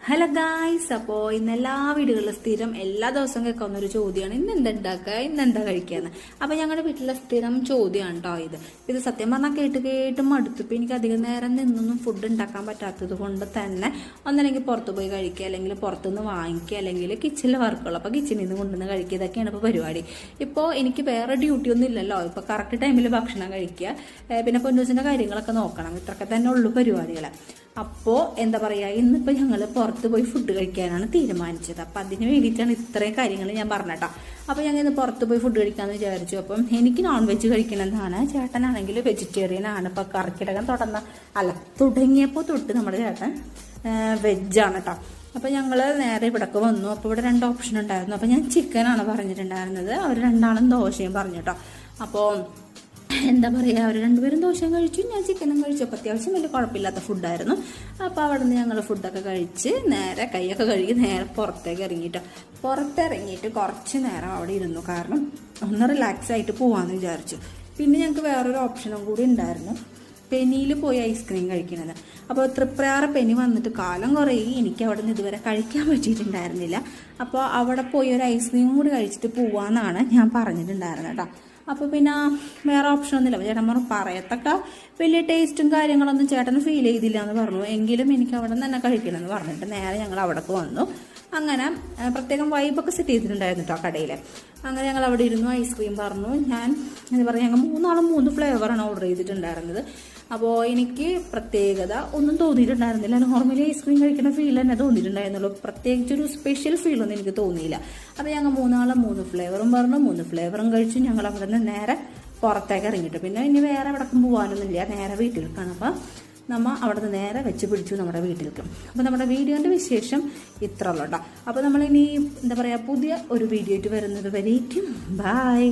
Hello guys, അപ്പോൾ ഇന്ന് എല്ലാ വീടുകളിലും സ്ഥിരം എല്ലാ ദിവസവും കേൾക്കാവുന്ന ഒരു ചോദ്യമാണ് ഇന്ന് എന്താ ഉണ്ടാക്കുക, ഇന്നെന്താ കഴിക്കാന്ന്. അപ്പോൾ ഞങ്ങളുടെ വീട്ടിലെ സ്ഥിരം ചോദ്യമാണ് കേട്ടോ ഇത് സത്യം പറഞ്ഞാൽ കേട്ട് മടുത്തിപ്പോൾ എനിക്ക് അധികം നേരം നിന്നൊന്നും ഫുഡ് ഉണ്ടാക്കാൻ പറ്റാത്തത് കൊണ്ട് തന്നെ ഒന്നല്ലെങ്കിൽ പുറത്ത് പോയി കഴിക്കുക, അല്ലെങ്കിൽ പുറത്തുനിന്ന് വാങ്ങിക്കുക, അല്ലെങ്കിൽ കിച്ചണിൽ വർക്കുള്ളൂ അപ്പോൾ കിച്ചണിൽ നിന്ന് കൊണ്ടുവന്ന് കഴിക്കുക. ഇതൊക്കെയാണ് ഇപ്പോൾ പരിപാടി. ഇപ്പോൾ എനിക്ക് വേറെ ഡ്യൂട്ടി ഒന്നും ഇല്ലല്ലോ. ഇപ്പോൾ കറക്റ്റ് ടൈമിൽ ഭക്ഷണം കഴിക്കുക, പിന്നെ പൊന്നൂസിൻ്റെ കാര്യങ്ങളൊക്കെ നോക്കണം. ഇത്രയൊക്കെ തന്നെ ഉള്ളൂ പരിപാടികൾ. അപ്പോൾ എന്താ പറയുക, ഇന്നിപ്പോൾ ഞങ്ങൾ പുറത്ത് പോയി ഫുഡ് കഴിക്കാനാണ് തീരുമാനിച്ചത്. അപ്പം അതിന് വേണ്ടിയിട്ടാണ് ഇത്രയും കാര്യങ്ങൾ ഞാൻ പറഞ്ഞേട്ടോ. അപ്പോൾ ഞങ്ങൾ ഇന്ന് പുറത്ത് പോയി ഫുഡ് കഴിക്കാമെന്ന് വിചാരിച്ചു. അപ്പം എനിക്ക് നോൺ വെജ് കഴിക്കണമെന്നാണ്, ചേട്ടനാണെങ്കിൽ വെജിറ്റേറിയൻ ആണ്. ഇപ്പോൾ കർക്കിടകം തുടങ്ങിയപ്പോൾ തൊട്ട് നമ്മുടെ ചേട്ടൻ വെജാണ് കേട്ടോ. അപ്പോൾ ഞങ്ങൾ നേരെ ഇവിടേക്ക് വന്നു. അപ്പോൾ ഇവിടെ 2 ഓപ്ഷൻ ഉണ്ടായിരുന്നു. അപ്പോൾ ഞാൻ ചിക്കനാണ് പറഞ്ഞിട്ടുണ്ടായിരുന്നത്, അവർ രണ്ടാളും ദോശയും പറഞ്ഞു കേട്ടോ. അപ്പോൾ എന്താ പറയുക, അവർ രണ്ടുപേരും ദോശയും കഴിച്ചു, ഞാൻ ചിക്കനും കഴിച്ചു. അപ്പോൾ അത്യാവശ്യം വലിയ കുഴപ്പമില്ലാത്ത ഫുഡായിരുന്നു. അപ്പോൾ അവിടെ നിന്ന് ഞങ്ങൾ ഫുഡൊക്കെ കഴിച്ച് നേരെ കൈയൊക്കെ കഴുകി നേരെ പുറത്തിറങ്ങിയിട്ട് കുറച്ച് നേരം അവിടെ ഇരുന്നു. കാരണം ഒന്ന് റിലാക്സ് ആയിട്ട് പോവാമെന്ന് വിചാരിച്ചു. പിന്നെ ഞങ്ങൾക്ക് വേറൊരു ഓപ്ഷനും കൂടി ഉണ്ടായിരുന്നു, പെനിയിൽ പോയി ഐസ്ക്രീം കഴിക്കുന്നത്. അപ്പോൾ തൃപ്രയാറ് പെനി വന്നിട്ട് കാലം കുറേ എനിക്ക് അവിടെ നിന്ന് ഇതുവരെ കഴിക്കാൻ പറ്റിയിട്ടുണ്ടായിരുന്നില്ല. അപ്പോൾ അവിടെ പോയി ഒരു ഐസ്ക്രീം കൂടി കഴിച്ചിട്ട് പോവാമെന്നാണ് ഞാൻ പറഞ്ഞിട്ടുണ്ടായിരുന്നത് കേട്ടോ. അപ്പോൾ പിന്നെ വേറെ ഓപ്ഷൻ ഒന്നുമില്ല. അപ്പോൾ ചേട്ടൻ പറഞ്ഞു പറയത്തക്ക വലിയ ടേസ്റ്റും കാര്യങ്ങളൊന്നും ചേട്ടന് ഫീൽ ചെയ്തില്ല എന്ന് പറഞ്ഞു. എങ്കിലും എനിക്ക് അവിടെ നിന്ന് തന്നെ കഴിക്കണമെന്ന് പറഞ്ഞിട്ട് നേരെ ഞങ്ങൾ അവിടേക്ക് വന്നു. അങ്ങനെ പ്രത്യേകം വൈബൊക്കെ സെറ്റ് ചെയ്തിട്ടുണ്ടായിരുന്നു കേട്ടോ കടയിൽ. അങ്ങനെ ഞങ്ങൾ അവിടെ ഇരുന്നു, ഐസ്ക്രീം പറഞ്ഞു. ഞാൻ എന്താ പറയുക, ഞങ്ങൾ 3 ഫ്ലേവറാണ് ഓർഡർ ചെയ്തിട്ടുണ്ടായിരുന്നത്. അപ്പോൾ എനിക്ക് പ്രത്യേകത ഒന്നും തോന്നിയിട്ടുണ്ടായിരുന്നില്ല. നോർമലി ഐസ്ക്രീം കഴിക്കുന്ന ഫീൽ തന്നെ തോന്നിയിട്ടുണ്ടായിരുന്നുള്ളൂ. പ്രത്യേകിച്ചൊരു സ്പെഷ്യൽ ഫീലൊന്നും എനിക്ക് തോന്നിയില്ല. അപ്പോൾ ഞങ്ങൾ 3 ഫ്ലേവറും പറഞ്ഞു, 3 ഫ്ലേവറും കഴിച്ചു. ഞങ്ങൾ അവിടെ നിന്ന് നേരെ പുറത്തേക്ക് ഇറങ്ങിയിട്ട് പിന്നെ ഇനി വേറെ എവിടേക്കും പോകാനൊന്നുമില്ല, നേരെ വീട്ടിലേക്കാണ്. അപ്പോൾ നമ്മൾ അവിടെ നിന്ന് നേരെ വെച്ച് പിടിച്ചു നമ്മുടെ വീട്ടിലേക്ക്. അപ്പോൾ നമ്മുടെ വീഡിയോൻ്റെ വിശേഷം ഇത്ര ഉള്ളൂ കേട്ടോ. അപ്പോൾ നമ്മളിനി എന്താ പറയുക, പുതിയ ഒരു വീഡിയോ ആയിട്ട് വരുന്നത് വരേക്കും ബൈ.